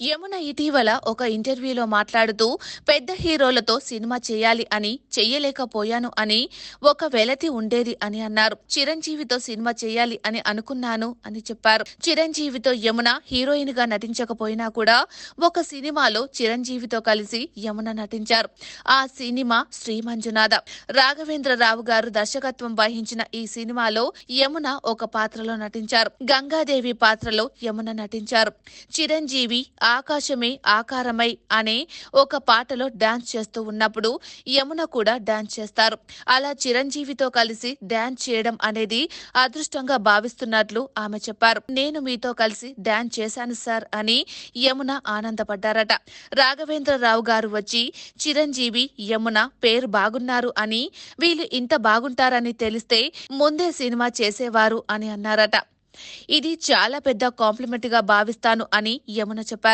యమున ఇటీవల ఒక ఇంటర్వ్యూలో మాట్లాడుతూ పెద్ద హీరోలతో సినిమా చేయాలి అని చెయ్యలేకపోయాను అని ఒక వెలతి ఉండేది అని అన్నారు. చిరంజీవితో సినిమా చేయాలి అని అనుకున్నాను అని చెప్పారు. చిరంజీవితో యమున హీరోయిన్ గా నటించకపోయినా కూడా ఒక సినిమాలో చిరంజీవితో కలిసి యమున నటించారు. ఆ సినిమా శ్రీ మంజునాథ. రాఘవేంద్రరావు గారు దర్శకత్వం వహించిన ఈ సినిమాలో యమున ఒక పాత్రలో నటించారు. గంగాదేవి పాత్రలో యమున నటించారు. చిరంజీవి ఆకాశమే ఆకారమై అనే ఒక పాటలో డాన్స్ చేస్తూ ఉన్నప్పుడు యమున కూడా డాన్స్ చేస్తారు. అలా చిరంజీవితో కలిసి డాన్స్ చేయడం అనేది అదృష్టంగా భావిస్తున్నట్లు ఆమె చెప్పారు. నేను మీతో కలిసి డాన్స్ చేశాను సార్ అని యమున ఆనందపడ్డారట. రాఘవేంద్రరావు గారు వచ్చి చిరంజీవి యమున పేరు బాగున్నారు అని, వీళ్ళు ఇంత బాగుంటారని తెలిస్తే ముందే సినిమా చేసేవారు అని అన్నారట. ఇది చాలా పెద్ద కాంప్లిమెంట్ గా భావిస్తాను అని యమున చెప్పారు.